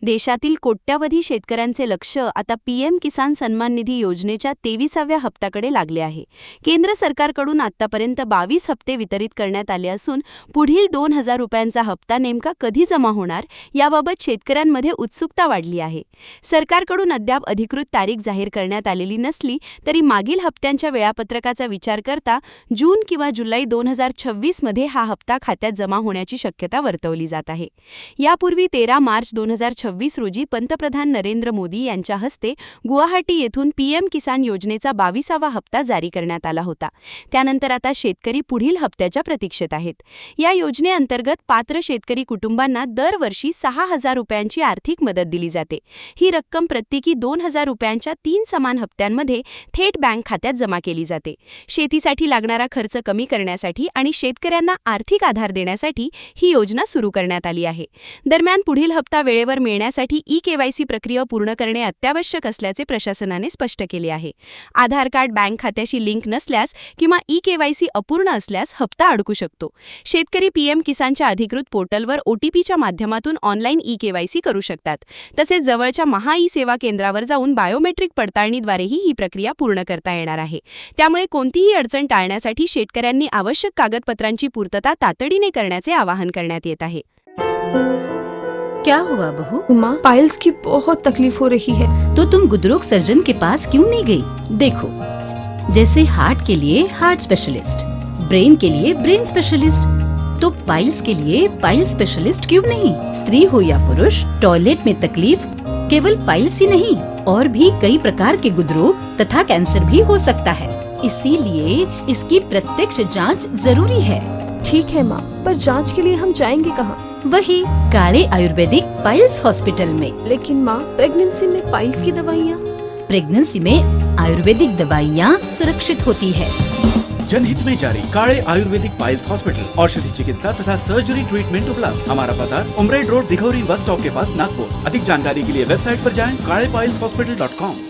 देशातील कोट्यावधी शेतकऱ्यांचे लक्ष आता पीएम किसान सन्मान निधी योजनेच्या 23व्या हप्त्याकडे लागले आहे. केंद्र सरकारकडून आतापर्यंत 22 हप्ते वितरित करण्यात आले असून पुढील 2,000 रुपयांचा हप्ता नेमका कधी जमा होणार याबाबत शेतकऱ्यांमध्ये उत्सुकता वाढली आहे. सरकारकडून अद्याप अधिकृत तारीख जाहीर करण्यात आलेली नसली तरी मागील हप्त्यांच्या वेळापत्रकाचा विचार करता जून किंवा जुलै 2026 मध्ये हा हप्ता खात्यात जमा होण्याची शक्यता वर्तवली जात आहे. यापूर्वी 13 मार्च 2026 रोजी पंतप्रधान नरेंद्र मोदी यांच्या हस्ते गुवाहाटी येथून पीएम किसान योजनेचा 22वा हप्ता जारी करण्यात आला होता. त्यानंतर आता शेतकरी पुढील हप्त्याच्या प्रतीक्षेत आहेत. या योजनेअंतर्गत पात्र शेतकरी कुटुंबांना दरवर्षी 6,000 रुपयांची आर्थिक मदत दिली जाते. ही रक्कम प्रत्येकी 2,000 रुपयांच्या 3 समान हप्त्यांमध्ये थेट बँक खात्यात जमा केली जाते. शेतीसाठी लागणारा खर्च कमी करण्यासाठी आणि शेतकऱ्यांना आर्थिक आधार देण्यासाठी ही योजना सुरू करण्यात आली आहे. दरम्यान पुढील हप्ता वेळेवर मिळण्यासाठी ई-केवायसी प्रक्रिया पूर्ण करणे अत्यावश्यक असल्याचे प्रशासनाने स्पष्ट केले आहे. आधार कार्ड बँक खात्याशी लिंक नसल्यास किंवा ई-केवायसी अपूर्ण असल्यास हप्ता अडकू शकतो. शेतकरी पीएम किसानच्या अधिकृत पोर्टलवर ओटीपीच्या माध्यमातून ऑनलाईन ई-केवायसी करू शकतात. तसेच जवळच्या महा-ई-सेवा केंद्रावर जाऊन बायोमेट्रिक पडताळणीद्वारेही ही प्रक्रिया पूर्ण करता येणार आहे. त्यामुळे कोणतीही अडचण टाळण्यासाठी शेतकऱ्यांनी आवश्यक कागदपत्रांची पूर्तता तातडीने करण्याचे आवाहन करण्यात येत आहे. क्या हुआ बहू? माँ, पाइल्स की बहुत तकलीफ हो रही है। तो तुम गुदरोग सर्जन के पास क्यों नहीं गई? देखो, जैसे हार्ट के लिए हार्ट स्पेशलिस्ट, ब्रेन के लिए ब्रेन स्पेशलिस्ट, तो पाइल्स के लिए पाइल्स स्पेशलिस्ट क्यों नहीं? स्त्री हो या पुरुष, टॉयलेट में तकलीफ केवल पाइल्स ही नहीं और भी कई प्रकार के गुदरोग तथा कैंसर भी हो सकता है. इसीलिए इसकी प्रत्यक्ष जांच जरूरी है. ठीक है माँ, पर जांच के लिए हम जाएंगे कहाँ? वही काले आयुर्वेदिक पाइल्स हॉस्पिटल में. लेकिन माँ, प्रेगनेंसी में पाइल्स की दवाइयाँ? प्रेगनेंसी में आयुर्वेदिक दवाइयाँ सुरक्षित होती है. जनहित में जारी. काले आयुर्वेदिक पाइल्स हॉस्पिटल, औषधि चिकित्सा तथा सर्जरी ट्रीटमेंट उपलब्ध. हमारा पता उमरेड रोड, दिघौरी बस स्टॉप के पास, नागपुर. अधिक जानकारी के लिए वेबसाइट पर जाएं kalepileshospital.com.